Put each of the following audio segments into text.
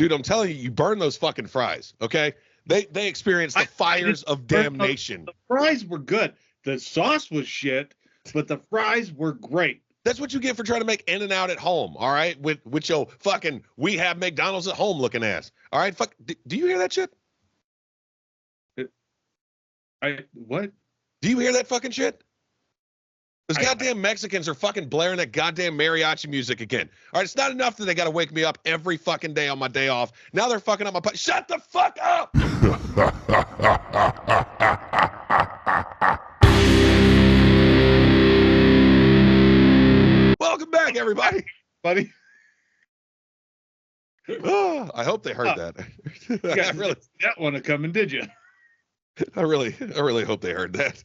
Dude, I'm telling you, you burn those fucking fries, okay? They experience the fires of damnation. The fries were good. The sauce was shit, but the fries were great. That's what you get for trying to make In-N-Out at home, all right? With your fucking we have McDonald's at home looking ass. All right, fuck. Do you hear that shit? What? Do you hear that fucking shit? Those goddamn Mexicans are fucking blaring that goddamn mariachi music again. All right, it's not enough that they got to wake me up every fucking day on my day off. Now they're fucking up my Shut the fuck up! Welcome back, everybody. Buddy. Oh, I hope they heard that. I really that one coming, did you? I really hope they heard that.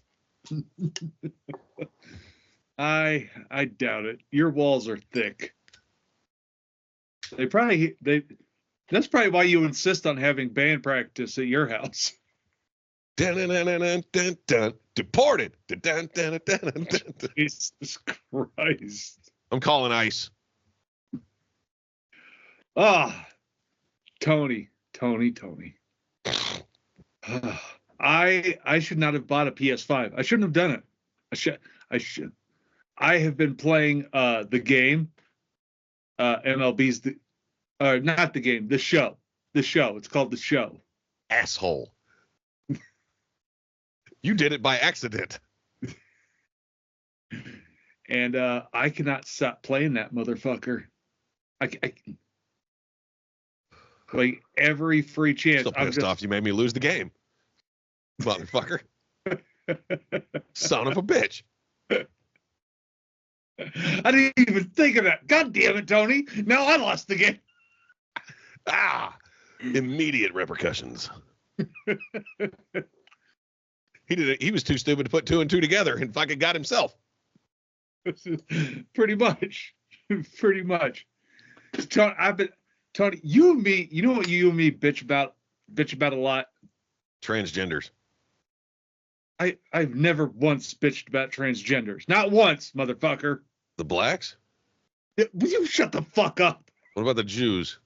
I doubt it. Your walls are thick. That's probably why you insist on having band practice at your house. Deported. Jesus Christ. I'm calling ICE. Tony. I should not have bought a PS5. I shouldn't have done it. I should. I have been playing the game, MLB's not the game, the show. The show. It's called The Show. Asshole. You did it by accident. And I cannot stop playing that motherfucker. I like every free chance. Still pissed off you made me lose the game. Motherfucker. Son of a bitch. I didn't even think of that. God damn it, Tony. Now I lost the game. Immediate repercussions. He was too stupid to put 2 and 2 together and fucking got himself. Pretty much. Tony, you and me, you know what you and me bitch about a lot? Transgenders. I've never once bitched about transgenders. Not once, motherfucker. The blacks? Will you shut the fuck up? What about the Jews?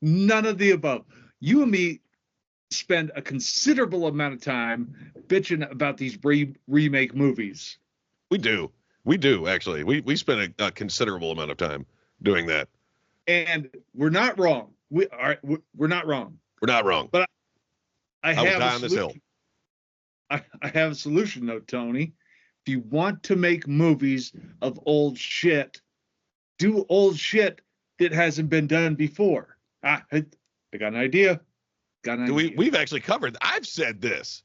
None of the above. You and me spend a considerable amount of time bitching about these remake movies. We do, actually. We spend a considerable amount of time doing that. And we're not wrong. We're not wrong. We're not wrong. But I will die on this hill. I have a solution, though, Tony. If you want to make movies of old shit, do old shit that hasn't been done before. I got an idea. We've actually covered. I've said this.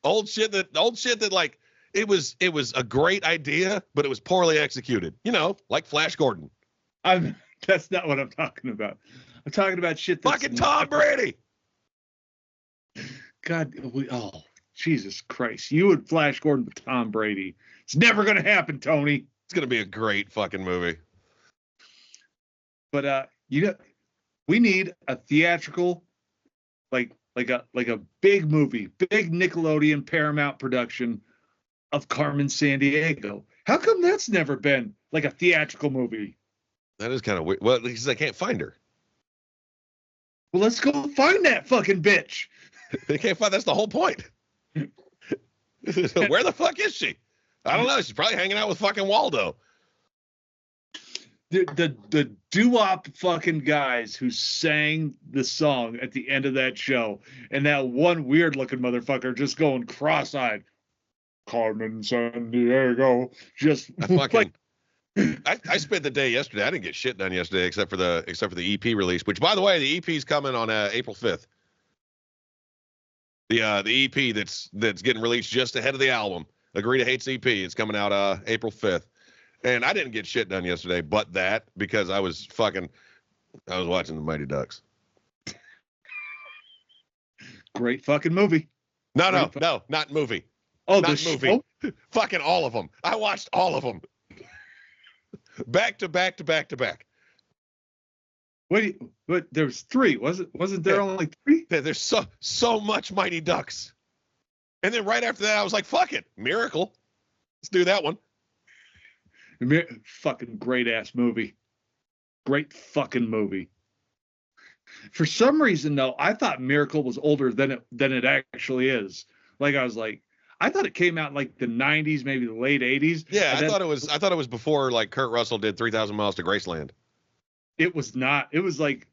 old shit that like it was a great idea, but it was poorly executed. You know, like Flash Gordon. That's not what I'm talking about. I'm talking about shit that's fucking Tom Brady. God, Jesus Christ. You would Flash Gordon with Tom Brady. It's never going to happen, Tony. It's going to be a great fucking movie. But, we need a theatrical, like a big movie, big Nickelodeon Paramount production of Carmen Sandiego. How come that's never been like a theatrical movie? That is kind of weird. Well, because I can't find her. Well, let's go find that fucking bitch. They can't find. That's the whole point. Where the fuck is she? I don't know. She's probably hanging out with fucking Waldo. The doo-wop fucking guys who sang the song at the end of that show, and that one weird looking motherfucker just going cross-eyed. Carmen Sandiego. Just fucking. I spent the day yesterday. I didn't get shit done yesterday except for the EP release. Which, by the way, the EP is coming on April 5th. The EP that's getting released just ahead of the album. Agree to Hate's EP. It's coming out April 5th. And I didn't get shit done yesterday, but that because I was watching the Mighty Ducks. Great fucking movie. No, not movie. Oh, not movie. Show? Fucking all of them. I watched all of them. Back to back to back to back. Wait, but there was 3. Wasn't there only 3? There's so much Mighty Ducks. And then right after that, I was like, fuck it. Miracle. Let's do that one. Fucking great ass movie. Great fucking movie. For some reason, though, I thought Miracle was older than it actually is. Like I was like, I thought it came out in like the 90s, maybe the late 80s. Yeah, And then I thought it was before like Kurt Russell did 3,000 Miles to Graceland. it was not. It was like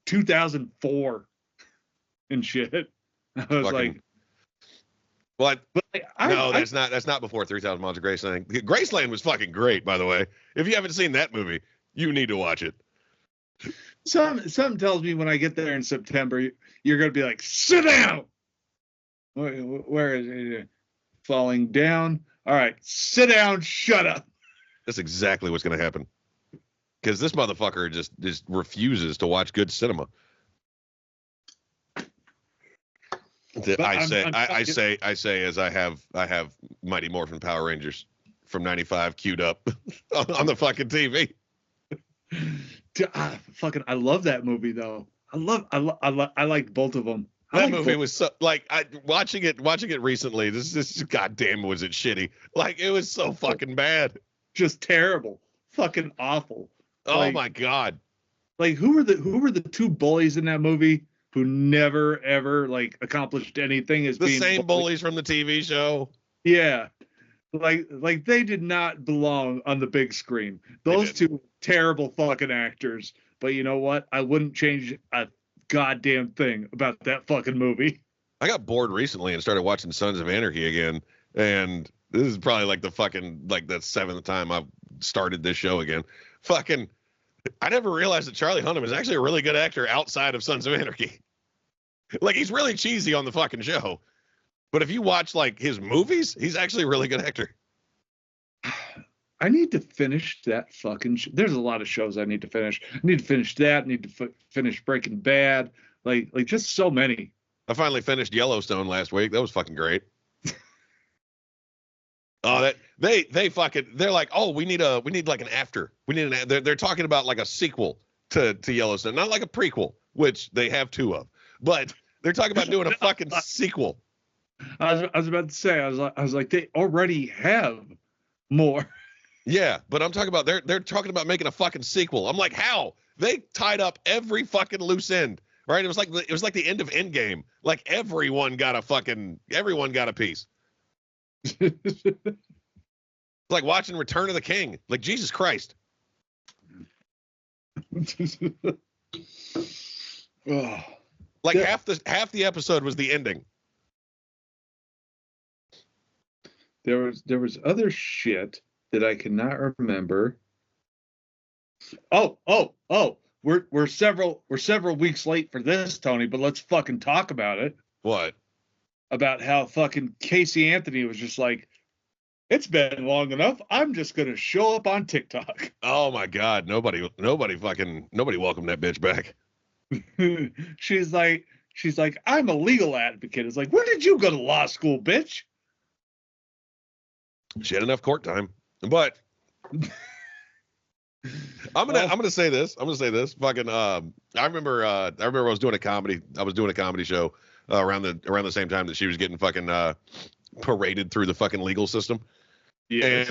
2004 and shit. I was like, what? but No, that's not before 3,000 Miles to Graceland. Graceland was fucking great, by the way. If you haven't seen that movie, you need to watch it. Something tells me when I get there in September, you're gonna be like, sit down. Where is it? Falling down. All right, sit down. Shut up. That's exactly what's going to happen. Because this motherfucker just refuses to watch good cinema. I say as I have Mighty Morphin Power Rangers from '95 queued up on the fucking TV. I love that movie though. I liked both of them. That movie was so like watching it recently. This goddamn was it shitty. Like it was so fucking bad. Just terrible. Fucking awful. Oh my god. Like who were the two bullies in that movie who never ever like accomplished anything as the being same bullies from the TV show? Yeah. Like they did not belong on the big screen. Those two terrible fucking actors. But you know what? I wouldn't change a goddamn thing about that fucking movie. I got bored recently and started watching Sons of Anarchy again, and this is probably like the 7th time I've started this show again. Fucking, I never realized that Charlie Hunnam is actually a really good actor outside of Sons of Anarchy. Like he's really cheesy on the fucking show, but if you watch like his movies, he's actually a really good actor. I need to finish that fucking. There's a lot of shows I need to finish. I need to finish that. I need to finish Breaking Bad. Like just so many. I finally finished Yellowstone last week. That was fucking great. Oh, that they're like, oh, we need like an after. They're talking about like a sequel to Yellowstone, not like a prequel, which they have 2 of, but they're talking about doing a fucking sequel. I was about to say, I was like, they already have more. Yeah, but I'm talking about they're talking about making a fucking sequel. I'm like, how? They tied up every fucking loose end, right? It was like the end of Endgame. Like everyone got a piece. It's like watching Return of the King. Like Jesus Christ. Like half the episode was the ending. There was other shit that I cannot remember. Oh. We're several weeks late for this, Tony, but let's fucking talk about it. What? About how fucking Casey Anthony was just like, it's been long enough. I'm just gonna show up on TikTok. Oh my God. Nobody welcomed that bitch back. She's like, I'm a legal advocate. It's like, when did you go to law school, bitch? She had enough court time. But I'm gonna say this. Fucking I remember I was doing a comedy show around the same time that she was getting fucking paraded through the fucking legal system. Yes.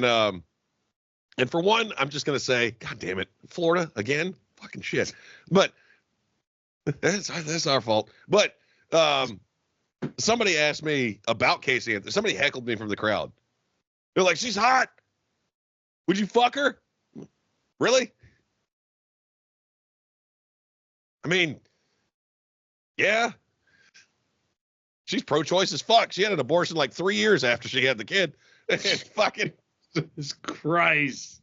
And for one, I'm just gonna say, God damn it, Florida again, fucking shit. But that's our fault. But somebody asked me about Casey Anthony. Somebody heckled me from the crowd. They're like, she's hot. Would you fuck her? Really? I mean, yeah. She's pro-choice as fuck. She had an abortion like 3 years after she had the kid. Fucking Jesus Christ.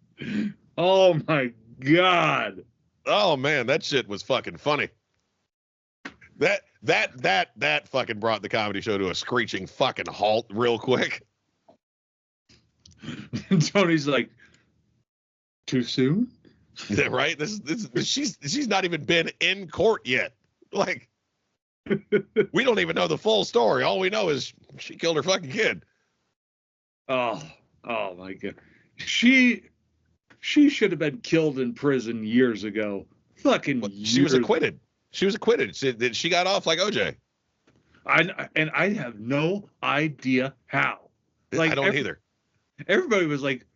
Oh my God. Oh man, that shit was fucking funny. That fucking brought the comedy show to a screeching fucking halt real quick. And Tony's like, too soon? Yeah, right? She's not even been in court yet. Like, we don't even know the full story. All we know is she killed her fucking kid. Oh my God. She should have been killed in prison years ago. Fucking She was acquitted. She got off like OJ. I have no idea how. Like, I don't either. Everybody's like,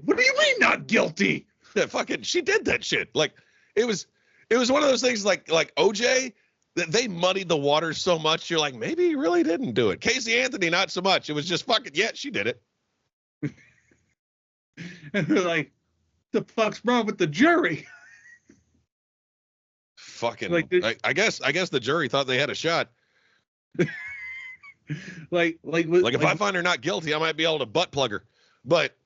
what do you mean not guilty? Yeah, fucking, she did that shit. Like, it was It was one of those things like OJ, that they muddied the waters so much. You're like, maybe he really didn't do it. Casey Anthony, not so much. It was just fucking, yeah, she did it. And they're like, the fuck's wrong with the jury? Fucking, Like, I guess the jury thought they had a shot. Like if I find her not guilty, I might be able to butt plug her. But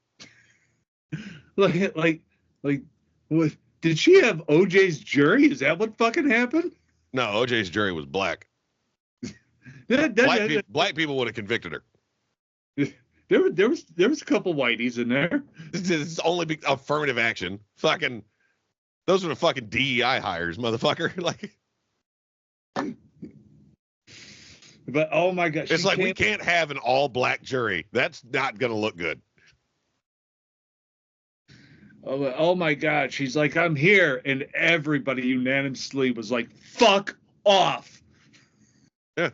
like, what? Did she have OJ's jury? Is that what fucking happened? no, OJ's jury was black. Black people would have convicted her. There was a couple whiteys in there. It's only affirmative action. Fucking, those were the fucking DEI hires, motherfucker. Like, but oh my gosh, it's like we can't have an all black jury. That's not gonna look good. Oh my God, she's like, I'm here, and everybody unanimously was like, fuck off. Yeah,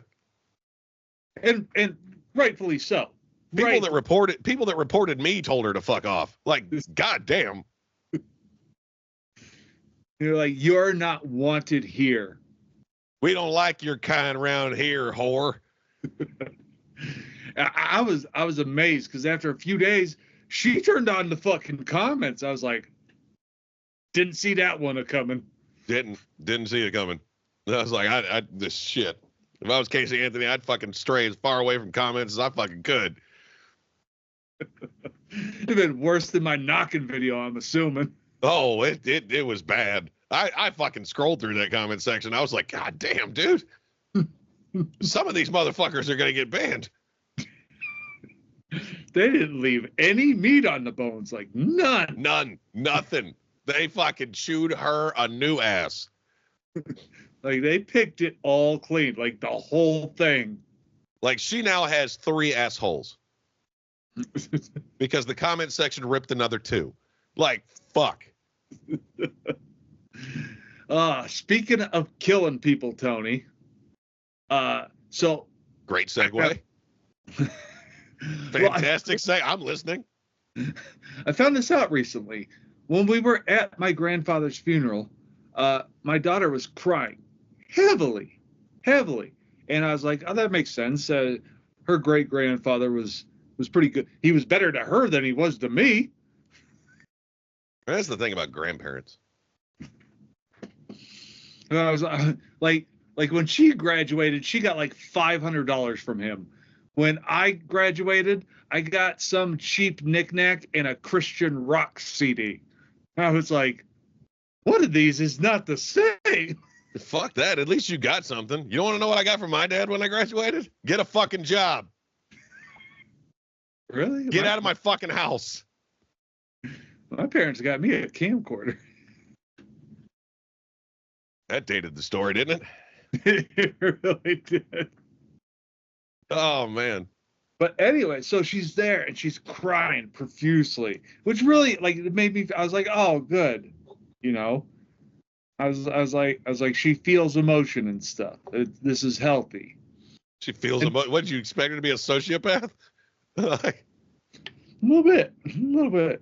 and rightfully so. People that reported me told her to fuck off. Like, goddamn. You're like, you're not wanted here. We don't like your kind around here, whore. I was amazed because after a few days, she turned on the fucking comments. I was like, didn't see that one coming. Didn't see it coming. I was like, this shit. If I was Casey Anthony, I'd fucking stray as far away from comments as I fucking could. It'd been worse than my knocking video, I'm assuming. Oh, it was bad. I fucking scrolled through that comment section. I was like, God damn, dude. Some of these motherfuckers are gonna get banned. They didn't leave any meat on the bones, like none. Nothing. They fucking chewed her a new ass. Like they picked it all clean, like the whole thing. Like she now has 3 assholes. Because the comment section ripped another 2. Like, fuck. Speaking of killing people, Tony. So great segue. Fantastic segue. I'm listening. I found this out recently. When we were at my grandfather's funeral, my daughter was crying heavily. And I was like, oh, that makes sense. Her great grandfather was pretty good. He was better to her than he was to me. That's the thing about grandparents. And I was like when she graduated, she got like $500 from him. When I graduated, I got some cheap knickknack and a Christian rock CD. I was like, one of these is not the same. Fuck that. At least you got something. You don't want to know what I got from my dad when I graduated? Get a fucking job. Really? Get out of my fucking house. My parents got me a camcorder. That dated the story, didn't it? It really did. Oh, man. But anyway, so she's there and she's crying profusely, which really like it made me. I was like, oh, good, you know. I was like, she feels emotion and stuff. This is healthy. She feels emotion. What did you expect her to be a sociopath? A little bit.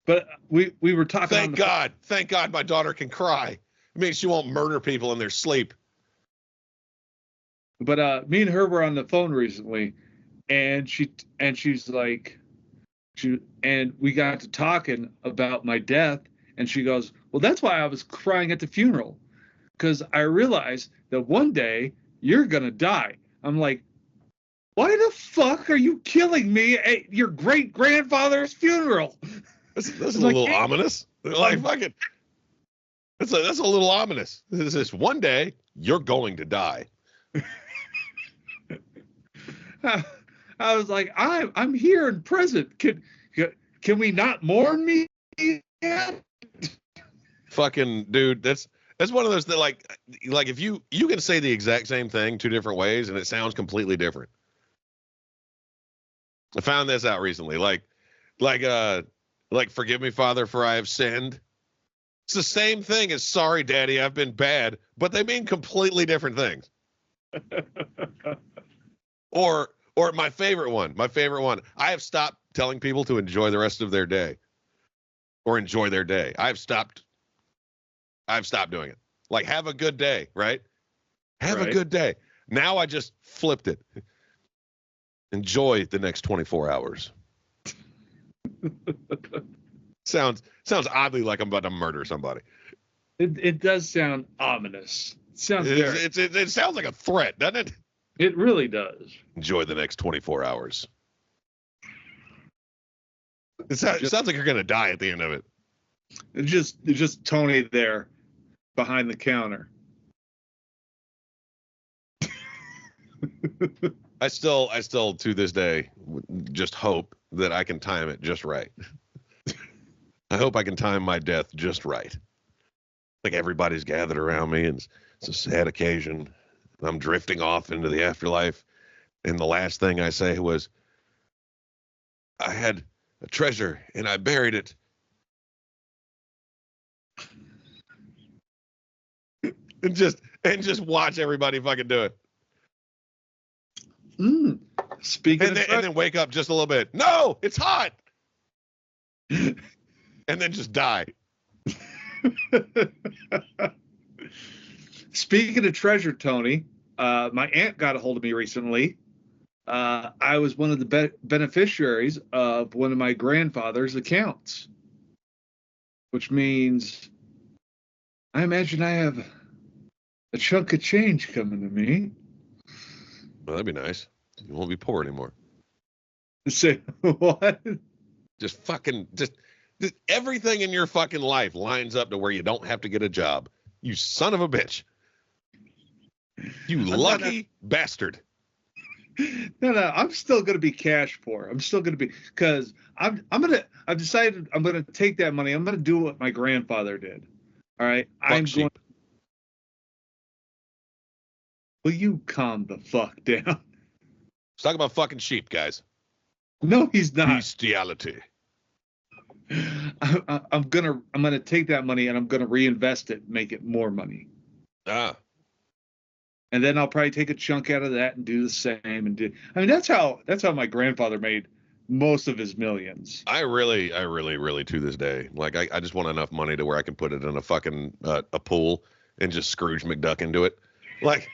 But we were talking. Thank God, my daughter can cry. It means she won't murder people in their sleep. But me and her were on the phone recently, and she's like, and we got to talking about my death, and she goes, well, that's why I was crying at the funeral, because I realized that one day you're gonna die. I'm like, why the fuck are you killing me at your great grandfather's funeral? This is a little ominous. Like fucking. That's a little ominous. This is one day you're going to die. I was like, I'm here and present. Can we not mourn me yet? Fucking dude, that's one of those that like if you can say the exact same thing 2 different ways and it sounds completely different. I found this out recently. Like forgive me, Father, for I have sinned. It's the same thing as sorry, Daddy, I've been bad, but they mean completely different things. Or my favorite one. I have stopped telling people to enjoy the rest of their day or enjoy their day. I've stopped doing it. Like, have a good day, right? Have a Right. good day. Now I just flipped it. Enjoy the next 24 hours. Sounds oddly like I'm about to murder somebody. It does sound ominous. It sounds very. It sounds like a threat, doesn't it? It really does. Enjoy the next 24 hours. It sounds like you're gonna die at the end of it. It's just Tony there behind the counter. I still to this day just hope that I can time it just right. I hope I can time my death just right. Like everybody's gathered around me and it's a sad occasion. I'm drifting off into the afterlife. And the last thing I say was, I had a treasure and I buried it. and just watch everybody fucking do it. Speaking and of then wake up just a little bit. No, it's hot. And then just die. Speaking of treasure, Tony, my aunt got a hold of me recently. I was one of the beneficiaries of one of my grandfather's accounts, which means I imagine I have a chunk of change coming to me. Well, that'd be nice. You won't be poor anymore. Say what? Just everything in your fucking life lines up to where you don't have to get a job. You son of a bitch. You lucky bastard. No, I'm still going to be cash poor. I'm still going to be, because I've decided I'm going to take that money. I'm going to do what my grandfather did. All right. Sheep. Will you calm the fuck down? Let's talk about fucking sheep, guys. No, he's not. Bestiality. I'm gonna take that money and I'm gonna reinvest it, make it more money. And then I'll probably take a chunk out of that and do the same. I mean, that's how my grandfather made most of his millions. I really to this day, like I just want enough money to where I can put it in a fucking a pool and just Scrooge McDuck into it. Like,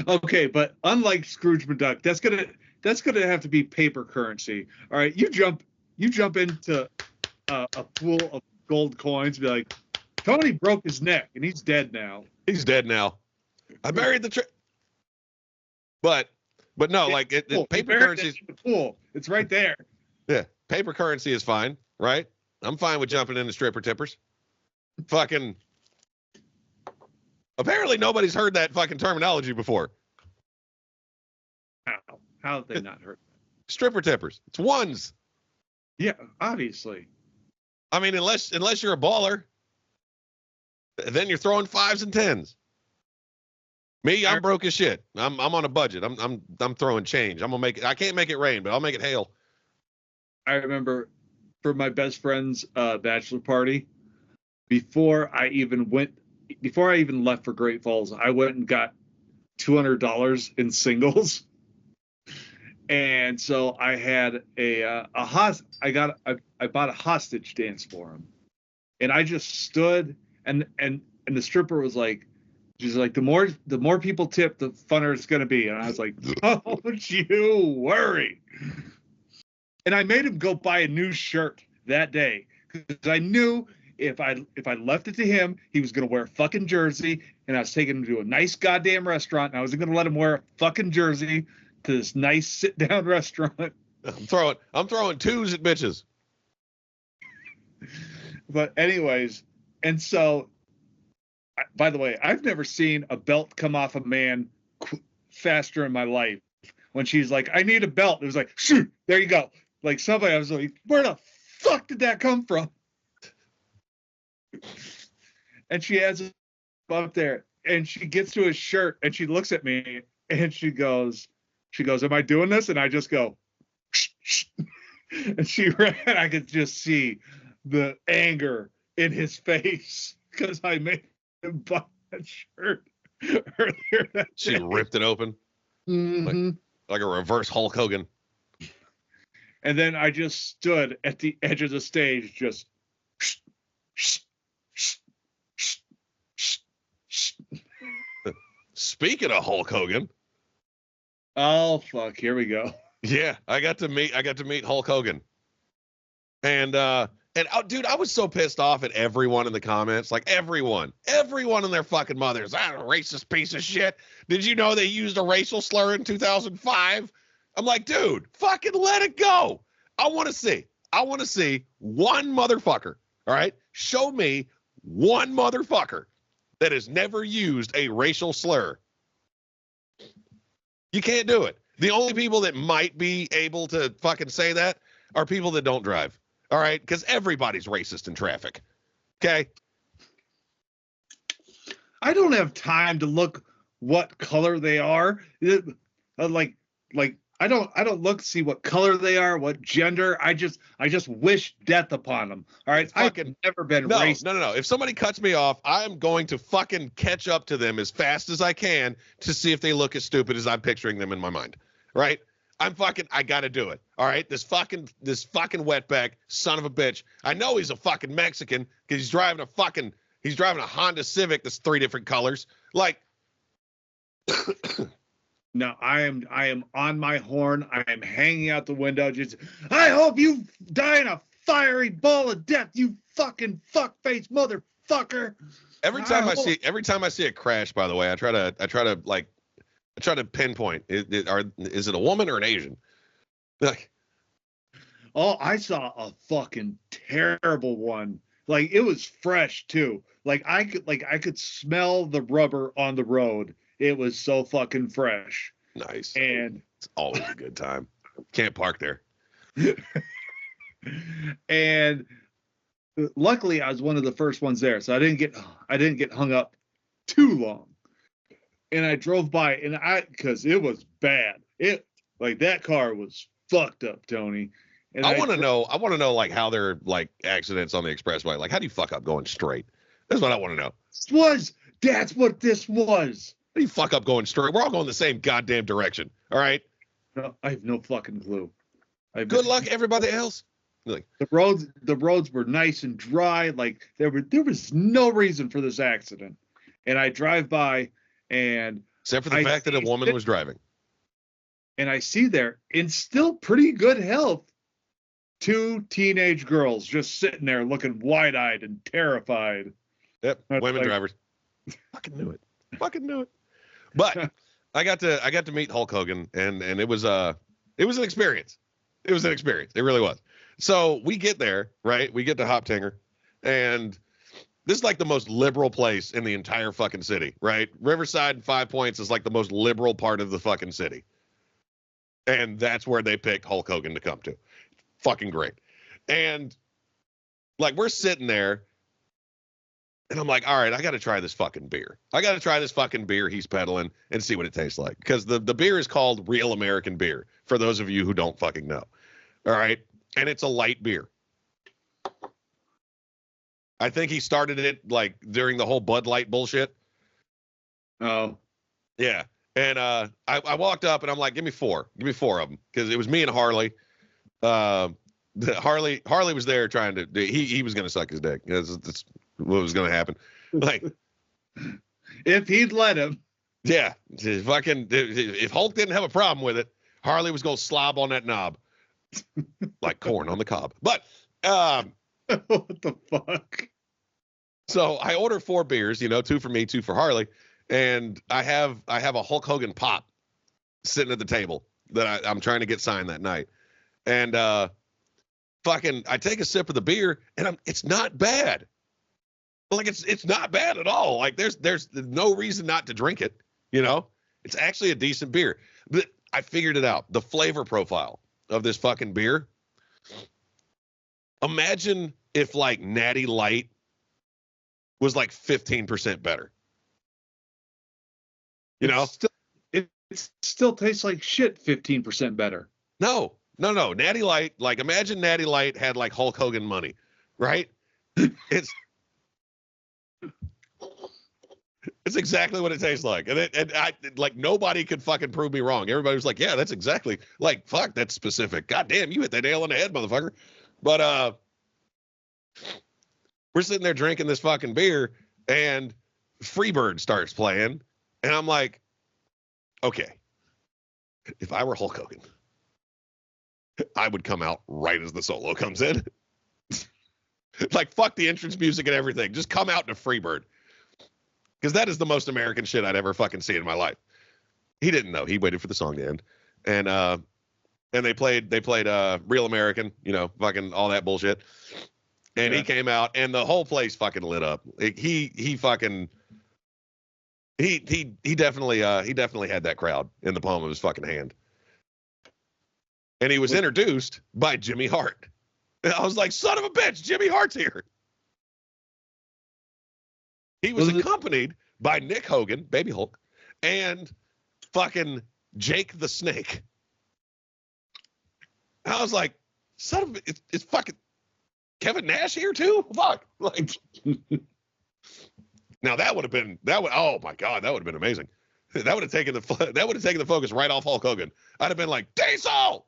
okay, but unlike Scrooge McDuck, that's gonna have to be paper currency. All right, you jump into a pool of gold coins, be like, Tony broke his neck and he's dead now. He's dead now. I buried the but no, like paper currency is the pool. It's right there. Yeah, paper currency is fine, right? I'm fine with jumping into stripper tippers. Fucking. Apparently, nobody's heard that fucking terminology before. How have they not heard that? Stripper tippers. It's ones. Yeah, obviously. I mean, unless you're a baller, then you're throwing 5s and 10s. Me, I'm broke as shit. I'm on a budget. I'm throwing change. I can't make it rain, but I'll make it hail. I remember for my best friend's bachelor party, before I even left for Great Falls, I went and got $200 in singles. And so I had I bought a hostage dance for him. And I just stood and the stripper was like, she's like, the more people tip, the funner it's gonna be. And I was like, don't you worry. And I made him go buy a new shirt that day because I knew if I left it to him, he was gonna wear a fucking jersey, and I was taking him to a nice goddamn restaurant, and I wasn't gonna let him wear a fucking jersey to this nice sit down restaurant. I'm throwing 2s at bitches. But anyways, and so, by the way, I've never seen a belt come off a man faster in my life. When she's like, I need a belt, it was like, shoot, there you go. Like somebody, I was like, where the fuck did that come from? And she has it up there, and she gets to his shirt, and she looks at me, and she goes, am I doing this? And I just go, shh, shh. And she ran. I could just see the anger in his face because I made him buy that shirt earlier that She day. ripped it open. Mm-hmm. Like a reverse Hulk Hogan. And then I just stood at the edge of the stage, just shh, shh, shh, shh, shh. Speaking of Hulk Hogan. Oh fuck! Here we go. Yeah, I got to meet Hulk Hogan. And oh, dude, I was so pissed off at everyone in the comments. Like everyone and their fucking mothers. Ah, racist piece of shit. Did you know they used a racial slur in 2005? I'm like, dude, fucking let it go. I want to see one motherfucker. All right, show me one motherfucker that has never used a racial slur. You can't do it. The only people that might be able to fucking say that are people that don't drive. All right, because everybody's racist in traffic. Okay. I don't have time to look what color they are. Like I don't look to see what color they are, what gender. I just wish death upon them. All right, I've never been racist. No. If somebody cuts me off, I'm going to fucking catch up to them as fast as I can to see if they look as stupid as I'm picturing them in my mind. Right? I gotta do it. All right. This fucking wetback son of a bitch. I know he's a fucking Mexican because he's driving a Honda Civic that's 3 different colors. Like, no, I am on my horn. I am hanging out the window. Just, I hope you die in a fiery ball of death, you fucking fuckface motherfucker. Every time I see a crash, by the way, I try to pinpoint. Is it a woman or an Asian? Like, oh, I saw a fucking terrible one. Like it was fresh too. Like I could smell the rubber on the road. It was so fucking fresh. Nice. And it's always a good time. Can't park there. And luckily I was one of the first ones there, so I didn't get hung up too long. And I drove by, and because it was bad. That car was fucked up, Tony. And I want to know like how they're like accidents on the expressway. Like, how do you fuck up going straight? That's what I want to know. That's what this was. How do you fuck up going straight? We're all going the same goddamn direction. All right. No, I have no fucking clue. Good luck, everybody else. Like, the roads were nice and dry. Like there was no reason for this accident. And I drive by. And except for the fact that a woman was driving. And I see there, in still pretty good health, 2 teenage girls just sitting there looking wide-eyed and terrified. Yep, women drivers. Fucking knew it. But I got to meet Hulk Hogan, and it was an experience. It was an experience. It really was. So we get there, right? We get to Hoptinger, and this is like the most liberal place in the entire fucking city, right? Riverside and 5 Points is like the most liberal part of the fucking city. And that's where they picked Hulk Hogan to come to. Fucking great. And like we're sitting there and I'm like, all right, I got to try this fucking beer. He's peddling and see what it tastes like. Because the beer is called Real American Beer, for those of you who don't fucking know. All right. And it's a light beer. I think he started it like during the whole Bud Light bullshit. Oh, yeah. And I walked up and I'm like, give me four of them, because it was me and Harley. Harley was there trying to. He was gonna suck his dick. That's what was gonna happen. Like, if he'd let him. Yeah, fucking. If Hulk didn't have a problem with it, Harley was gonna slob on that knob, like corn on the cob. But what the fuck? So I order 4 beers, 2 for me, 2 for Harley, and I have a Hulk Hogan pop sitting at the table that I'm trying to get signed that night, and I take a sip of the beer, and it's not bad. Like it's not bad at all. Like there's no reason not to drink it. It's actually a decent beer. But I figured it out. The flavor profile of this fucking beer. Imagine if like Natty Light was like 15% better. It still tastes like shit 15% better. No. Natty Light, like imagine Natty Light had like Hulk Hogan money, right? It's exactly what it tastes like. And I like nobody could fucking prove me wrong. Everybody was like, yeah, that's exactly like, fuck, that's specific. God damn, you hit that nail on the head, motherfucker. But we're sitting there drinking this fucking beer, and Freebird starts playing, and I'm like, okay, if I were Hulk Hogan, I would come out right as the solo comes in. Like, fuck the entrance music and everything. Just come out to Freebird. Because that is the most American shit I'd ever fucking see in my life. He didn't know. He waited for the song to end. And they played Real American, you know, fucking all that bullshit. And he came out and the whole place fucking lit up. He definitely had that crowd in the palm of his fucking hand. And he was introduced by Jimmy Hart. And I was like, son of a bitch, Jimmy Hart's here. He was accompanied by Nick Hogan, Baby Hulk, and fucking Jake the Snake. And I was like, son of a, it's fucking Kevin Nash here too? Fuck. Like, now oh my God, that would have been amazing. That would have taken the focus right off Hulk Hogan. I'd have been like, Diesel!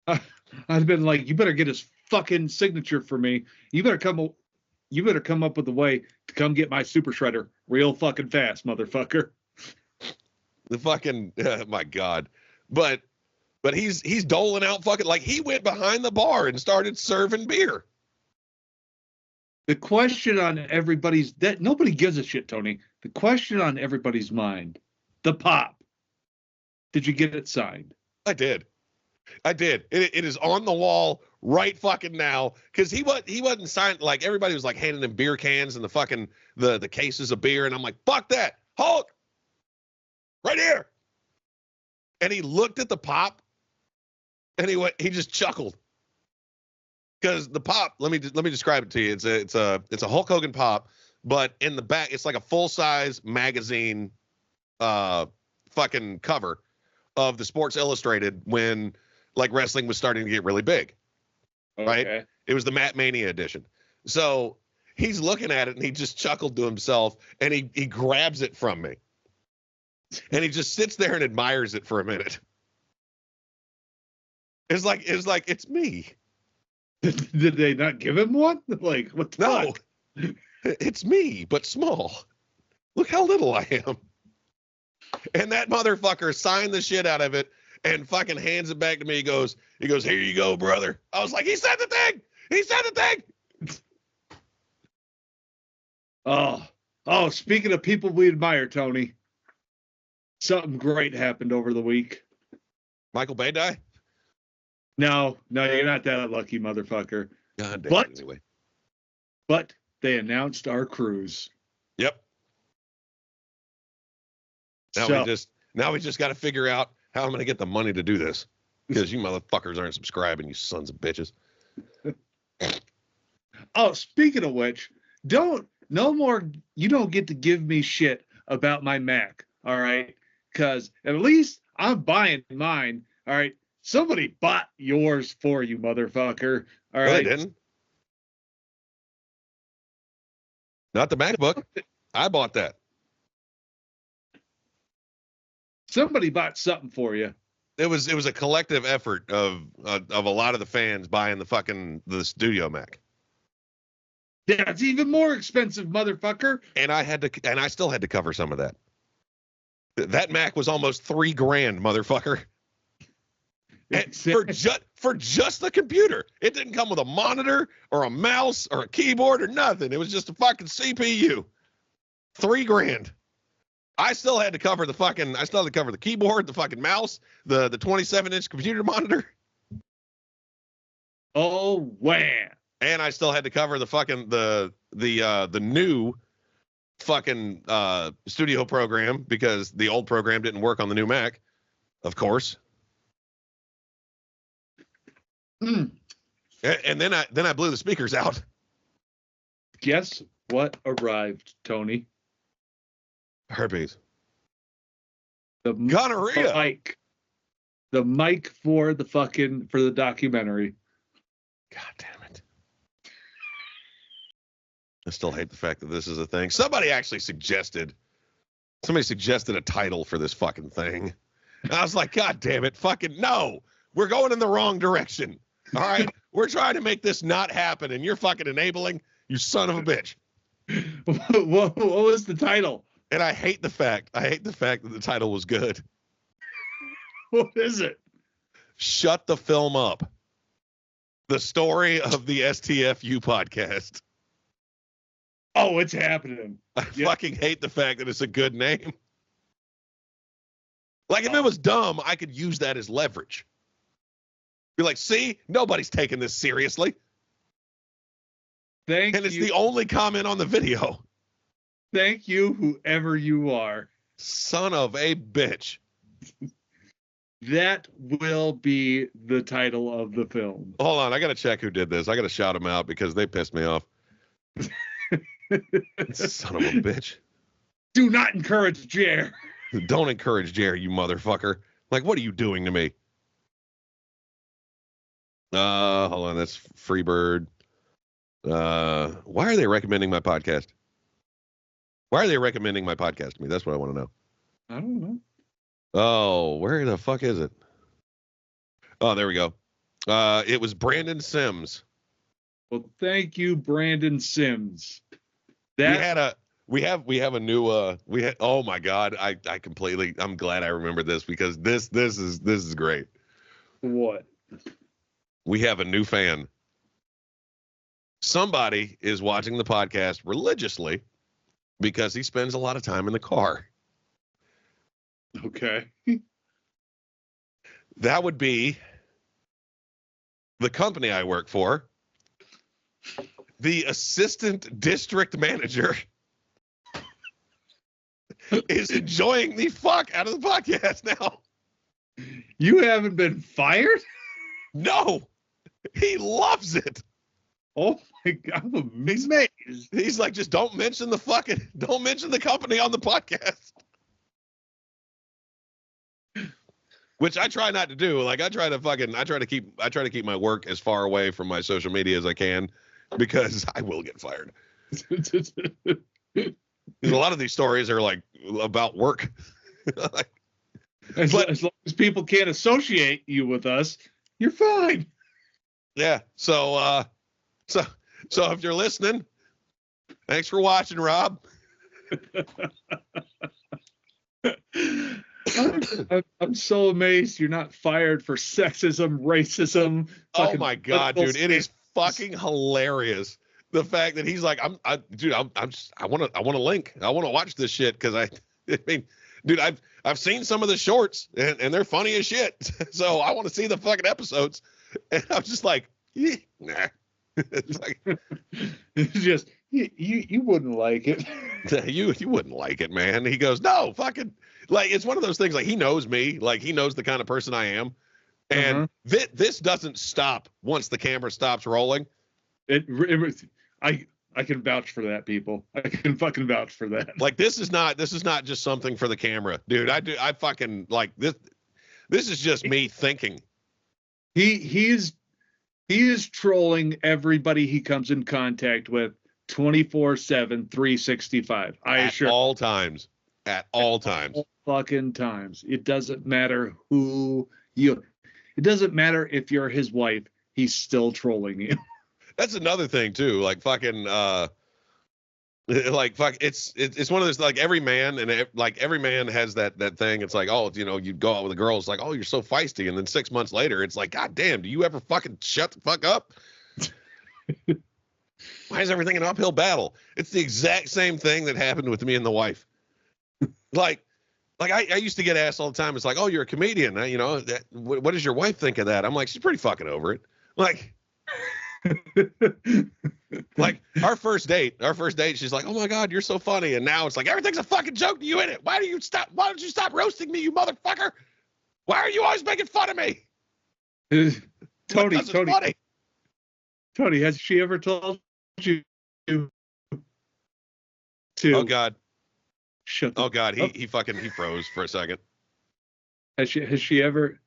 I'd have been like, you better get his fucking signature for me. You better come up with a way to come get my super shredder real fucking fast, motherfucker. The fucking my God. But he's doling out fucking, like, he went behind the bar and started serving beer. The question on everybody's, that nobody gives a shit, Tony. The question on everybody's mind, the pop. Did you get it signed? I did. It is on the wall right fucking now, because he wasn't signed. Like, everybody was like handing him beer cans and the fucking the cases of beer, and I'm like, fuck that, Hulk, right here. And he looked at the pop, and he just chuckled, because the pop. Let me describe it to you. It's a Hulk Hogan pop, but in the back it's like a full size magazine, fucking cover of the Sports Illustrated when, like, wrestling was starting to get really big. Okay. Right? It was the Matt Mania edition. So he's looking at it and he just chuckled to himself, and he grabs it from me. And he just sits there and admires it for a minute. It's like it's me. Did they not give him one? Like, what the fuck? It's me, but small. Look how little I am. And that motherfucker signed the shit out of it and fucking hands it back to me. He goes, here you go, brother. I was like, he said the thing. He said the thing. Oh, speaking of people we admire, Tony, something great happened over the week. Michael Bay died? No, you're not that lucky, motherfucker. God damn it, anyway. But they announced our cruise. Yep. Now we just got to figure out how I'm going to get the money to do this, because you motherfuckers aren't subscribing, you sons of bitches. Oh, speaking of which, you don't get to give me shit about my Mac, all right? Because at least I'm buying mine, all right? Somebody bought yours for you, motherfucker, all right? No, they didn't. Not the MacBook. I bought that. Somebody bought something for you. It was a collective effort of a lot of the fans buying the studio Mac. That's even more expensive, motherfucker. And I still had to cover some of that. That Mac was almost $3,000, motherfucker. For just the computer. It didn't come with a monitor or a mouse or a keyboard or nothing. It was just a fucking CPU. $3,000. I still had to cover the keyboard, the fucking mouse, the 27-inch computer monitor. Oh, wow. And I still had to cover the fucking the new fucking studio program, because the old program didn't work on the new Mac, of course. And then I blew the speakers out. Guess what arrived, Tony? Herpes. The gonorrhea. The mic for the documentary. God damn it. I still hate the fact that this is a thing. Somebody suggested a title for this fucking thing. And I was like, God damn it, fucking no. We're going in the wrong direction. All right? We're trying to make this not happen, and you're fucking enabling, you son of a bitch. What was the title? And I hate the fact that the title was good. What is it? Shut the Film Up. The story of the STFU podcast. Oh, it's happening. I fucking hate the fact that it's a good name. Like, if it was dumb, I could use that as leverage. Be like, see, nobody's taking this seriously. And it's the only comment on the video. Thank you, whoever you are. Son of a bitch. That will be the title of the film. Hold on, I got to check who did this. I got to shout them out because they pissed me off. Son of a bitch. Do not encourage Jer. Don't encourage Jerry, you motherfucker. Like, what are you doing to me? Hold on, that's Freebird. Why are they recommending my podcast? Why are they recommending my podcast to me? That's what I want to know. I don't know. Oh, where the fuck is it? Oh, there we go. It was Brandon Sims. Well, thank you, Brandon Sims. We have a new oh my god, I'm glad I remembered this because this is great. What? We have a new fan. Somebody is watching the podcast religiously because he spends a lot of time in the car. Okay. That would be the company I work for. The assistant district manager is enjoying the fuck out of the podcast now. You haven't been fired? No, he loves it. Oh my god, I'm amazed. He's like, just don't mention the company on the podcast. Which I try not to do. Like I try to keep my work as far away from my social media as I can because I will get fired. A lot of these stories are like about work. As long as people can't associate you with us, you're fine. Yeah. So if you're listening, thanks for watching, Rob. I'm so amazed you're not fired for sexism, racism. Oh my god, dude, it is fucking hilarious. The fact that he's like, I want to link. I want to watch this shit because I mean, dude, I've seen some of the shorts and they're funny as shit. So I want to see the fucking episodes. And I'm just like, nah. It's like, it's just you wouldn't like it. You wouldn't like it, man. He goes, no, fucking, like it's one of those things. Like he knows me, like he knows the kind of person I am, and this doesn't stop once the camera stops rolling. I can vouch for that, people. I can fucking vouch for that. Like this is not just something for the camera, dude. I fucking like this. This is just me thinking. He is trolling everybody he comes in contact with 24/7, 365. At all times. At all times. Fucking times. It doesn't matter it doesn't matter if you're his wife, he's still trolling you. That's another thing too. Like fucking like fuck it's one of those, like every man has that thing. It's like, oh, you know, you go out with a girl, it's like, oh, you're so feisty, and then 6 months later it's like, god damn, do you ever fucking shut the fuck up? Why is everything an uphill battle? It's the exact same thing that happened with me and the wife. like I used to get asked all the time, it's like, oh, you're a comedian, you know, what does your wife think of that? I'm like, she's pretty fucking over it. Like like our first date, she's like, oh my god, you're so funny. And now it's like, everything's a fucking joke to you, in it. Why don't you stop roasting me, you motherfucker? Why are you always making fun of me? Tony, has she ever told you to oh god shut oh god he froze for a second. Has she ever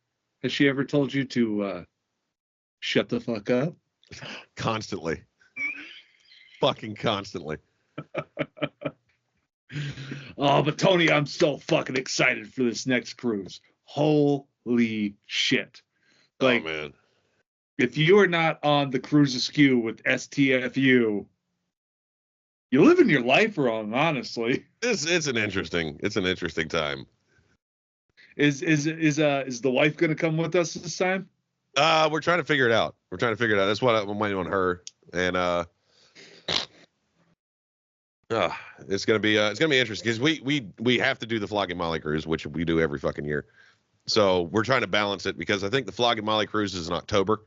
told you to shut the fuck up? Constantly. Fucking constantly. Oh, but Tony, I'm so fucking excited for this next cruise. Holy shit. Like, oh man, if you are not on the Cruise Askew with STFU, You're living your life wrong, honestly. It's an interesting time. Is the wife going to come with us this time? We're trying to figure it out. That's what I'm waiting on her. And it's gonna be interesting because we have to do the Flogging Molly cruise, which we do every fucking year. So we're trying to balance it because I think the Flogging Molly cruise is in October.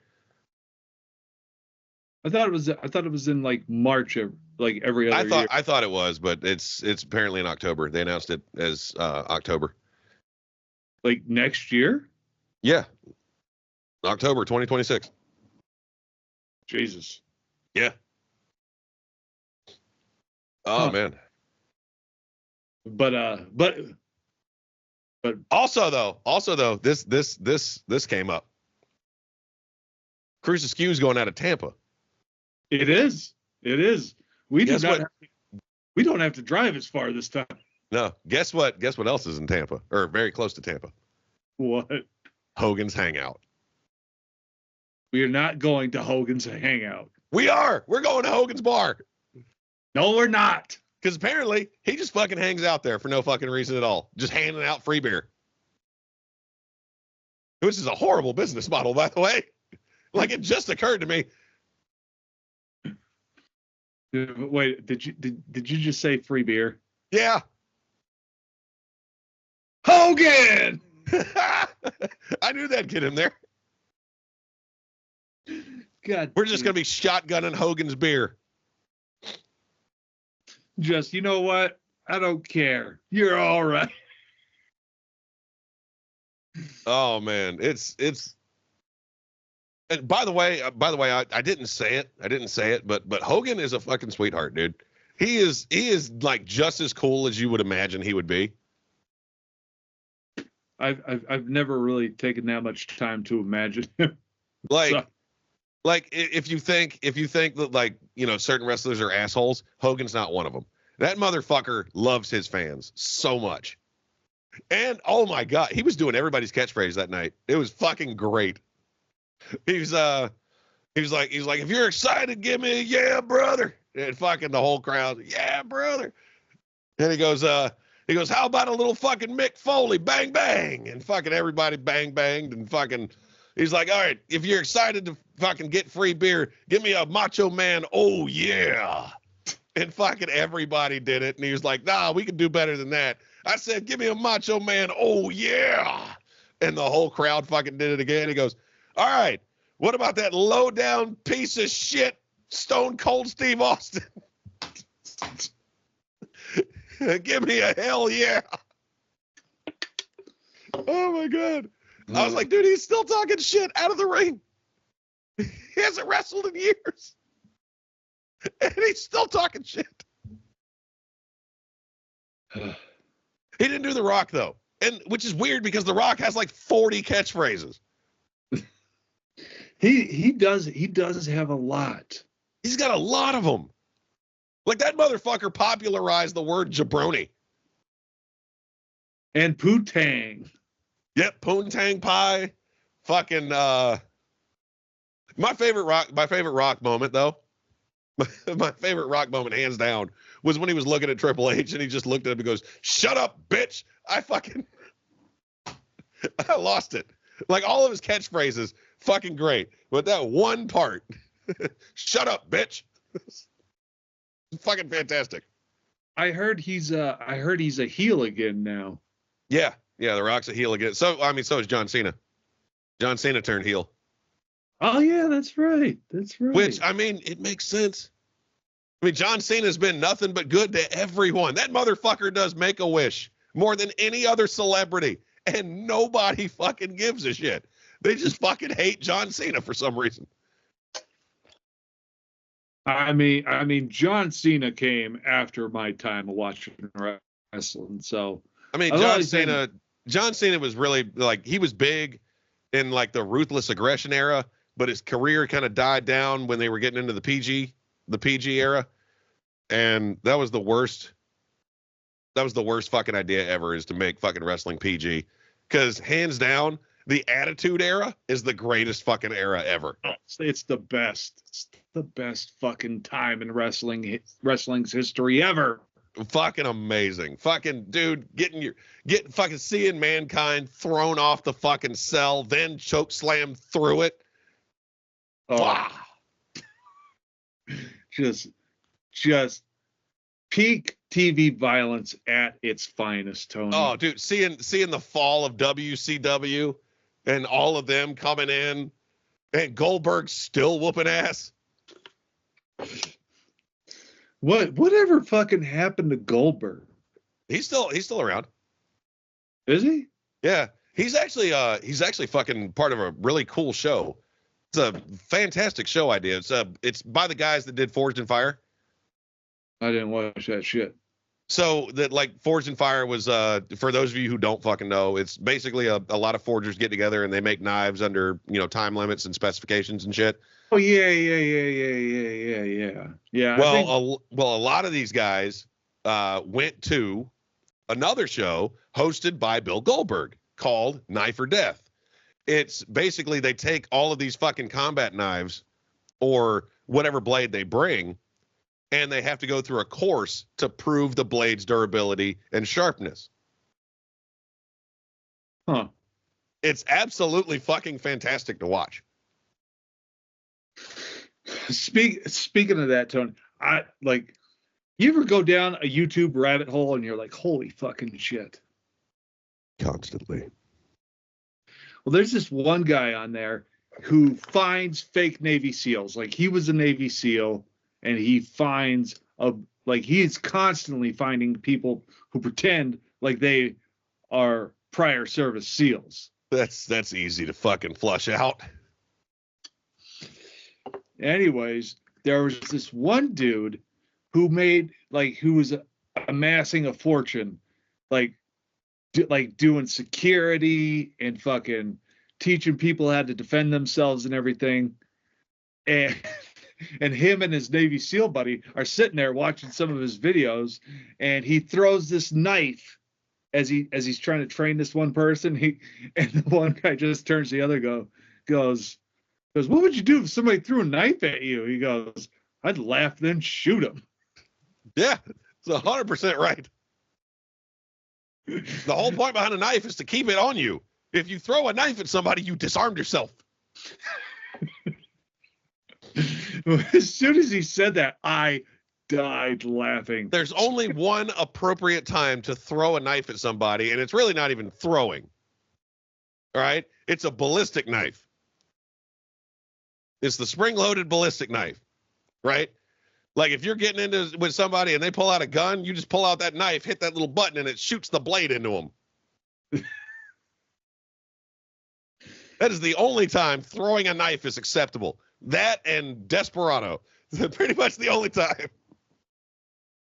I thought it was in like March, like every other year. I thought it was, but it's apparently in October. They announced it as October. Like next year? Yeah. October 2026. Jesus. Yeah. Oh man. But also though, this came up. Cruise Askew is going out of Tampa. It is. We don't have to drive as far this time. No. Guess what else is in Tampa? Or very close to Tampa? What? Hogan's Hangout. We are not going to Hogan's Hangout. We are. We're going to Hogan's Bar. No, we're not. Because apparently he just fucking hangs out there for no fucking reason at all. Just handing out free beer. Which is a horrible business model, by the way. Like, it just occurred to me. Wait, did you just say free beer? Yeah. Hogan! I knew that'd get him there. God, we're just going to be shotgunning Hogan's beer. Just, you know what? I don't care. You're all right. Oh man, it's. And by the way, I didn't say it, but Hogan is a fucking sweetheart, dude. He is like just as cool as you would imagine he would be. I've never really taken that much time to imagine him. Like if you think that, like, you know, certain wrestlers are assholes, Hogan's not one of them. That motherfucker loves his fans so much. And oh my God, he was doing everybody's catchphrase that night. It was fucking great. He was like, if you're excited, give me a yeah, brother. And fucking the whole crowd, yeah, brother. And he goes, how about a little fucking Mick Foley, bang, bang. And fucking everybody bang, banged. And fucking, he's like, all right, if you're excited to fucking get free beer, give me a Macho Man, oh yeah. And fucking everybody did it. And he was like, nah, we can do better than that. I said, give me a Macho Man, oh yeah. And the whole crowd fucking did it again. He goes, all right, what about that low down piece of shit, Stone Cold Steve Austin? Give me a hell yeah. Oh my God. I was like, dude, he's still talking shit out of the ring. He hasn't wrestled in years. And he's still talking shit. He didn't do The Rock though. And which is weird because The Rock has like 40 catchphrases. He does have a lot. He's got a lot of them. Like, that motherfucker popularized the word jabroni. And poo-tang. Yep, poontang pie. Fucking my favorite rock moment though. My favorite rock moment, hands down, was when he was looking at Triple H and he just looked at him and goes, "Shut up, bitch." I lost it. Like, all of his catchphrases, fucking great. But that one part, "Shut up, bitch." Fucking fantastic. I heard he's a heel again now. Yeah, The Rock's a heel again. So is John Cena. John Cena turned heel. Oh yeah, that's right. Which, I mean, it makes sense. I mean, John Cena's been nothing but good to everyone. That motherfucker does Make-A-Wish more than any other celebrity, and nobody fucking gives a shit. They just fucking hate John Cena for some reason. I mean, John Cena came after my time of watching wrestling. So I mean, John Cena was really, like, he was big in like the Ruthless Aggression era, but his career kind of died down when they were getting into the PG era, and that was the worst fucking idea ever, is to make fucking wrestling PG, because hands down, The Attitude Era is the greatest fucking era ever. It's the best. It's the best fucking time in wrestling's history ever. Fucking amazing. Fucking dude, getting fucking seeing Mankind thrown off the fucking cell, then choke slam through it. Wow. Just peak TV violence at its finest, Tony. Oh, dude, seeing the fall of WCW and all of them coming in, and Goldberg still whooping ass. Whatever fucking happened to Goldberg? He's still around. Is he? Yeah, he's actually fucking part of a really cool show. It's a fantastic show idea. It's by the guys that did Forged in Fire. I didn't watch that shit. So that, like, Forged in Fire was, for those of you who don't fucking know, it's basically a lot of forgers get together and they make knives under, time limits and specifications and shit. Oh yeah. Well, a lot of these guys went to another show hosted by Bill Goldberg called Knife or Death. It's basically they take all of these fucking combat knives or whatever blade they bring, and they have to go through a course to prove the blade's durability and sharpness. Huh. It's absolutely fucking fantastic to watch. Speaking of that, Tony, you ever go down a YouTube rabbit hole and you're like, holy fucking shit? Constantly. Well, there's this one guy on there who finds fake Navy SEALs. Like, he was a Navy SEAL, and he finds he's constantly finding people who pretend like they are prior service SEALs. That's easy to fucking flush out. Anyways, there was this one dude who was amassing a fortune, doing security and fucking teaching people how to defend themselves and everything. And him and his Navy SEAL buddy are sitting there watching some of his videos, and he throws this knife as he's trying to train this one person. And the one guy just turns to the other, goes, what would you do if somebody threw a knife at you? He goes, I'd laugh, then shoot him. Yeah, it's 100% right. The whole point behind a knife is to keep it on you. If you throw a knife at somebody, you disarmed yourself. As soon as he said that, I died laughing. There's only one appropriate time to throw a knife at somebody, and it's really not even throwing. All right? It's a ballistic knife. It's the spring-loaded ballistic knife, right? Like, if you're getting into with somebody and they pull out a gun, you just pull out that knife, hit that little button, and it shoots the blade into them. That is the only time throwing a knife is acceptable. That and Desperado. Pretty much the only time.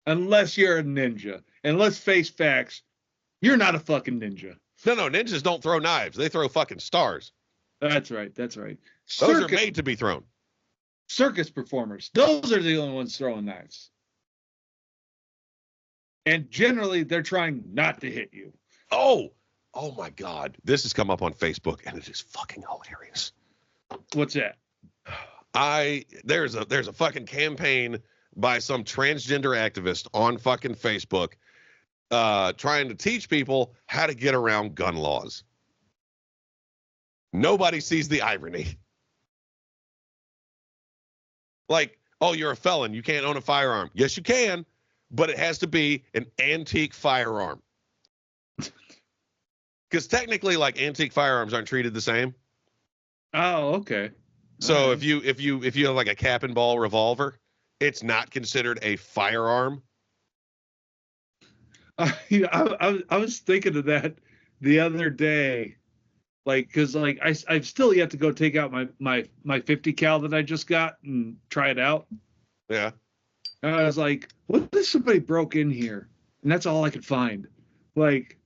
Unless you're a ninja. And let's face facts, you're not a fucking ninja. No, ninjas don't throw knives. They throw fucking stars. That's right. Those are made to be thrown. Circus performers. Those are the only ones throwing knives. And generally, they're trying not to hit you. Oh my God. This has come up on Facebook, and it is fucking hilarious. What's that? There's a fucking campaign by some transgender activist on fucking Facebook trying to teach people how to get around gun laws. Nobody sees the irony. Like, oh, you're a felon. You can't own a firearm. Yes, you can, but it has to be an antique firearm. Because technically, like, antique firearms aren't treated the same. Oh, okay. So if you have like a cap and ball revolver, it's not considered a firearm. I was thinking of that the other day, because I've still yet to go take out my 50 cal that I just got and try it out. Yeah. And I was like, what if somebody broke in here and that's all I could find? Like,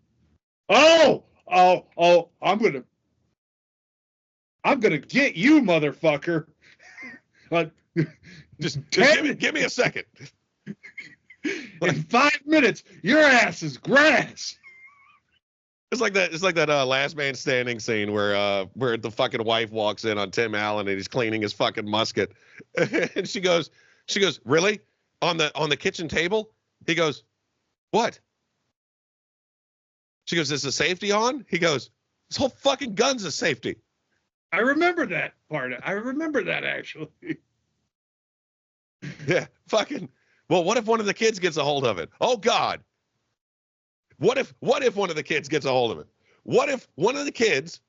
oh, I'm gonna get you, motherfucker. Like, just give me a second. In 5 minutes, your ass is grass. It's like that. It's like that Last Man Standing scene where the fucking wife walks in on Tim Allen and he's cleaning his fucking musket, and she goes, really on the kitchen table? He goes, what? She goes, is the safety on? He goes, this whole fucking gun's a safety. I remember that part. I remember that actually. Yeah, fucking. Well, what if one of the kids gets a hold of it? Oh God. What if one of the kids gets a hold of it? What if one of the kids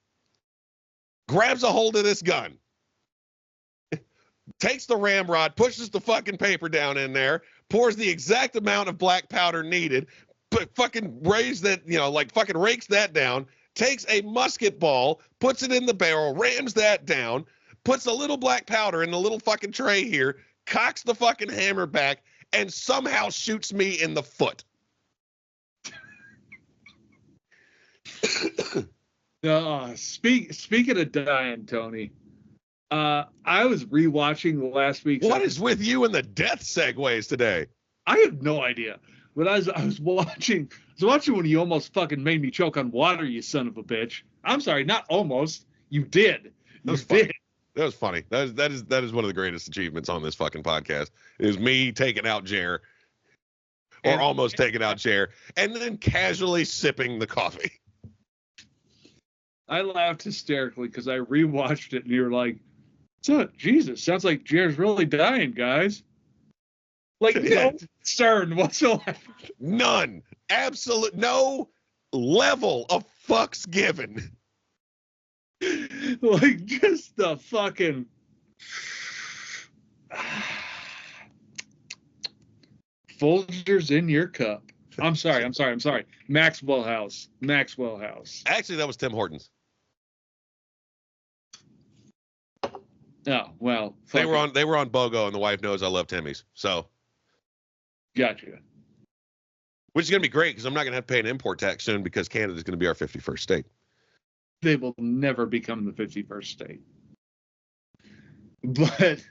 grabs a hold of this gun, takes the ramrod, pushes the fucking paper down in there, pours the exact amount of black powder needed, but fucking rakes that down, takes a musket ball, puts it in the barrel, rams that down, puts a little black powder in the little fucking tray here, cocks the fucking hammer back, and somehow shoots me in the foot. Speaking of dying, Tony, I was rewatching last week's. What is with you and the death segues today? I have no idea. But I was watching when you almost fucking made me choke on water, you son of a bitch. I'm sorry, not almost. You did. That was funny. That was funny. That is one of the greatest achievements on this fucking podcast. Is me taking out Jer, or almost taking out Jer, and then casually sipping the coffee. I laughed hysterically because I rewatched it and you're like, so Jesus, sounds like Jer's really dying, guys. Like no concern whatsoever. None. Absolute no level of fucks given. Like just the fucking Folgers in your cup. I'm sorry. Maxwell House. Actually, that was Tim Hortons. Oh, well. They were on BOGO, and the wife knows I love Timmy's. So. Gotcha. Which is going to be great because I'm not going to have to pay an import tax soon because Canada's going to be our 51st state. They will never become the 51st state. But.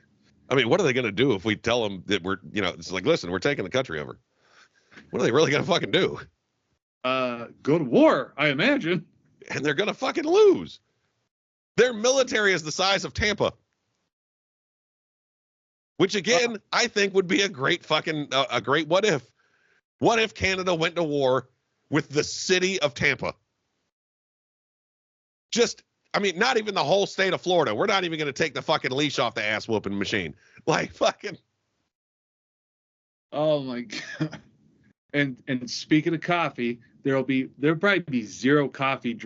I mean, what are they going to do if we tell them that it's like, listen, we're taking the country over? What are they really going to fucking do? Go to war, I imagine. And they're going to fucking lose. Their military is the size of Tampa. Which, again, I think would be a great fucking, a great what if. What if Canada went to war with the city of Tampa? Not even the whole state of Florida. We're not even going to take the fucking leash off the ass whooping machine. Like, fucking. Oh, my God. And speaking of coffee, there'll probably be zero coffee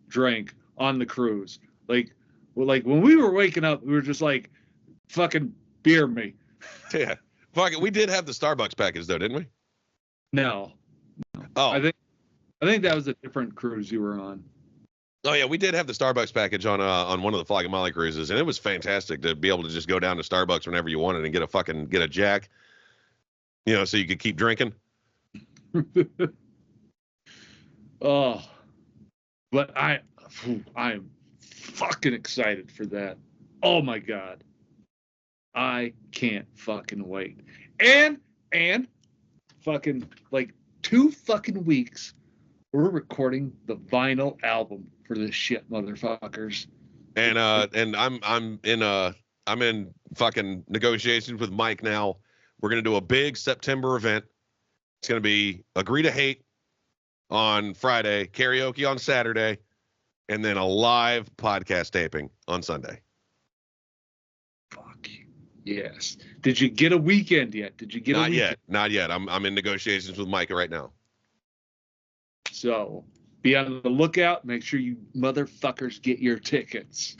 drank on the cruise. Like when we were waking up, we were just like, fucking beer me. Yeah. Fuck it. We did have the Starbucks package though, didn't we? No. Oh. I think that was a different cruise you were on. Oh yeah, we did have the Starbucks package on one of the Flag of Molly cruises, and it was fantastic to be able to just go down to Starbucks whenever you wanted and get a Jack. So you could keep drinking. Oh. But I'm fucking excited for that. Oh my God. I can't fucking wait. And fucking like 2 fucking weeks, we're recording the vinyl album for this shit, motherfuckers. And I'm in fucking negotiations with Mike now. We're gonna do a big September event. It's gonna be Agree to Hate on Friday, karaoke on Saturday, and then a live podcast taping on Sunday. Fuck yes. Did you get a weekend yet? Not yet. I'm in negotiations with Micah right now. So be on the lookout. Make sure you motherfuckers get your tickets.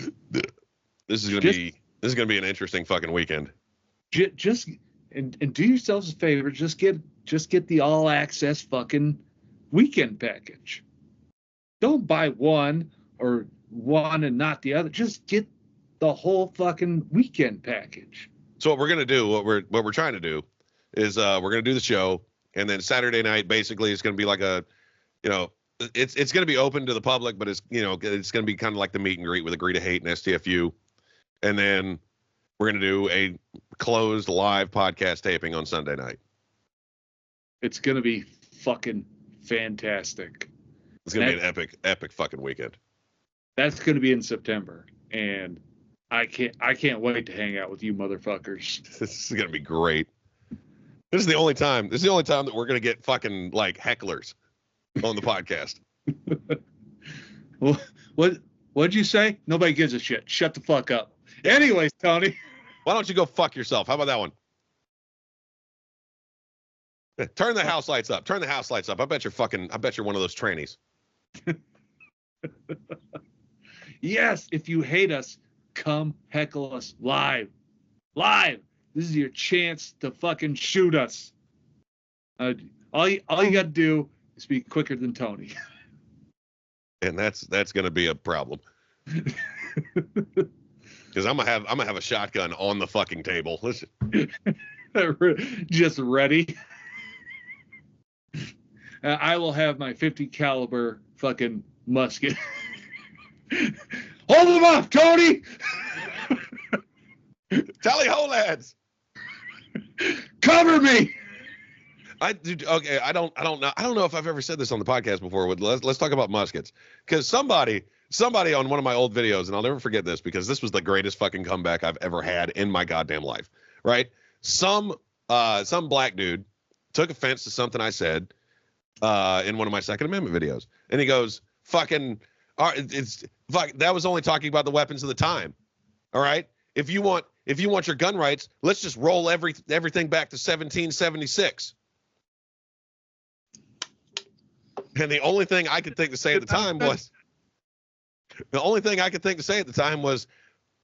This is gonna be an interesting fucking weekend. Just and do yourselves a favor. Just get the all access fucking weekend package. Don't buy one and not the other. Just get the whole fucking weekend package. So what we're gonna do, what we're trying to do, is we're gonna do the show, and then Saturday night basically it's gonna be like it's gonna be open to the public, but it's gonna be kind of like the meet and greet with Agree to Hate and STFU, and then we're gonna do a closed live podcast taping on Sunday night. It's gonna be fucking fantastic. It's gonna be an epic fucking weekend. That's gonna be in September, and I can't wait to hang out with you motherfuckers. This is gonna be great. This is the only time that we're gonna get fucking like hecklers on the podcast. Well, what'd you say? Nobody gives a shit. Shut the fuck up. Anyways, Tony. Why don't you go fuck yourself? How about that one? Turn the house lights up. Turn the house lights up. I bet you're one of those trannies. Yes, if you hate us, come heckle us live. Live. This is your chance to fucking shoot us. All you got to do is be quicker than Tony. And that's going to be a problem. Because I'm gonna have a shotgun on the fucking table. Listen. Just ready. I will have my 50 caliber fucking musket. Hold them up, Tony. Tally ho, lads. Cover me. I don't know if I've ever said this on the podcast before. Let's talk about muskets, because somebody on one of my old videos, and I'll never forget this because this was the greatest fucking comeback I've ever had in my goddamn life. Right? Some black dude took offense to something I said in one of my Second Amendment videos, and he goes, "Fucking, that was only talking about the weapons of the time. All right, if you want your gun rights, let's just roll everything back to 1776." And the only thing I could think to say at the time was,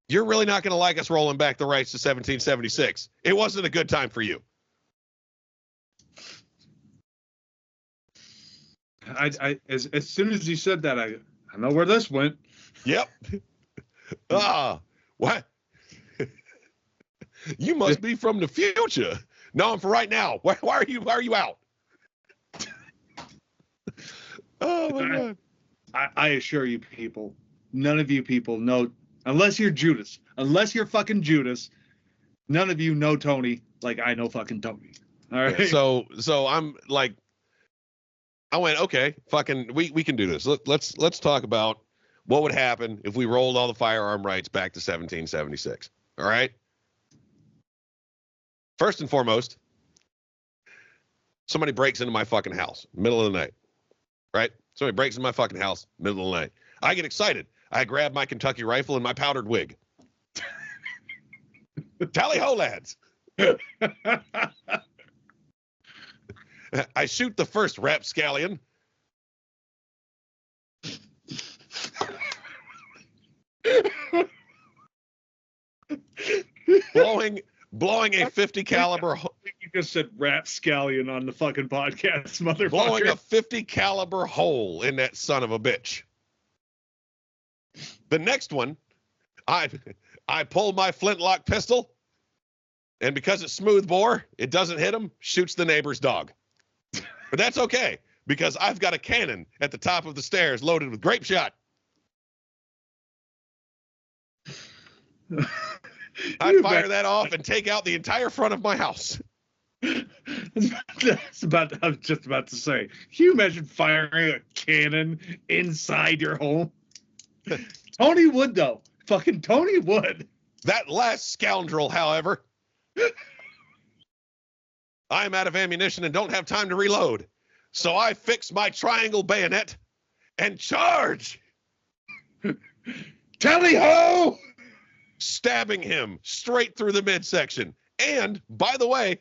you're really not going to like us rolling back the rights to 1776. It wasn't a good time for you. As soon as you said that, I know where this went. Yep. What? You must be from the future. No, I'm for right now. Why are you out? Oh my God. I assure you people, none of you people know, unless you're Judas, unless you're fucking Judas, none of you know Tony like I know fucking Tony. All right. So I'm like, I went, okay, fucking, we can do this. Let's talk about what would happen if we rolled all the firearm rights back to 1776. All right. First and foremost, somebody breaks into my fucking house, middle of the night. Right? Somebody breaks in my fucking house, middle of the night. I get excited. I grab my Kentucky rifle and my powdered wig. Tally ho, lads. I shoot the first rapscallion. blowing a 50 caliber. You just said rapscallion on the fucking podcast, motherfucker. Blowing a 50 caliber hole in that son of a bitch. The next one, I pull my flintlock pistol, and because it's smooth bore, it doesn't hit him, shoots the neighbor's dog. But that's okay, because I've got a cannon at the top of the stairs loaded with grape shot. I fire that off and take out the entire front of my house. I was just about to say, can you imagine firing a cannon inside your home? Tony would, though. Fucking Tony would. That last scoundrel, however, I'm out of ammunition and don't have time to reload. So I fix my triangle bayonet and charge. Tally-ho! Stabbing him straight through the midsection. And, by the way,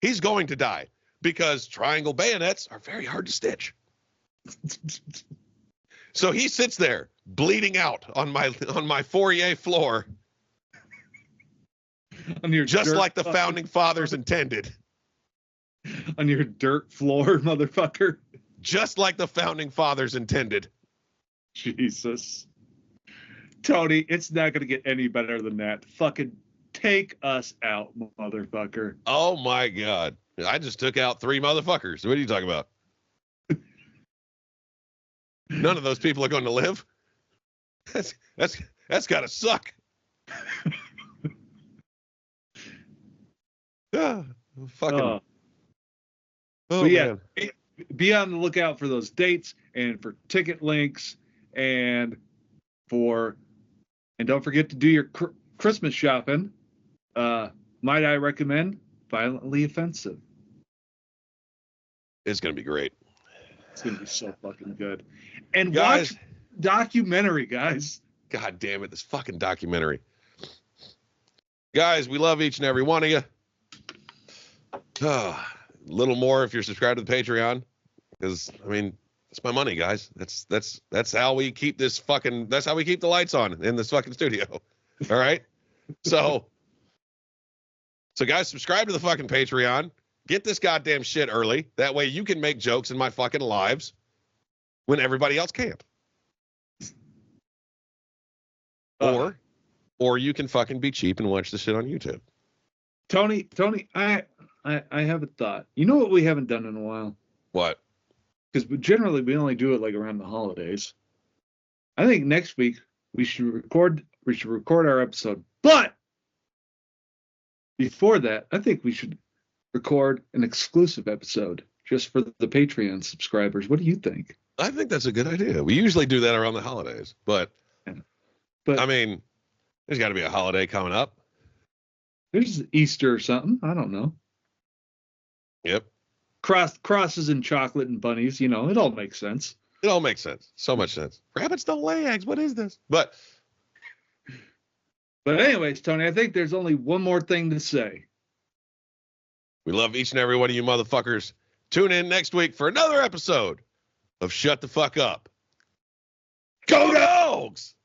he's going to die because triangle bayonets are very hard to stitch. So he sits there bleeding out on my foyer floor, on your just like the founding fathers intended. On your dirt floor, motherfucker. Just like the founding fathers intended. Jesus. Tony, it's not going to get any better than that. Fucking take us out, motherfucker. Oh, my God. I just took out 3 motherfuckers. What are you talking about? None of those people are going to live. That's got to suck. Fucking. But yeah, be on the lookout for those dates. and for ticket links and don't forget to do your Christmas shopping. Might I recommend Violently Offensive? It's going to be great. It's going to be so fucking good. And guys, watch documentary, guys. God damn it, this fucking documentary. Guys, we love each and every one of you. A little more if you're subscribed to the Patreon, because I mean, it's my money, guys. That's how we keep that's how we keep the lights on in this fucking studio. All right. So guys, subscribe to the fucking Patreon. Get this goddamn shit early. That way you can make jokes in my fucking lives when everybody else can't. Or you can fucking be cheap and watch the shit on YouTube. Tony, I have a thought. You know what we haven't done in a while? What? Because generally we only do it like around the holidays. I think next week we should record our episode. But before that, I think we should record an exclusive episode just for the Patreon subscribers. What do you think? I think that's a good idea. We usually do that around the holidays, but I mean, there's got to be a holiday coming up. There's Easter or something. I don't know. Yep. Crosses and chocolate and bunnies. You know, it all makes sense. It all makes sense. So much sense. Rabbits don't lay eggs. What is this? But anyways, Tony, I think there's only one more thing to say. We love each and every one of you motherfuckers. Tune in next week for another episode of Shut the Fuck Up. Go Dogs!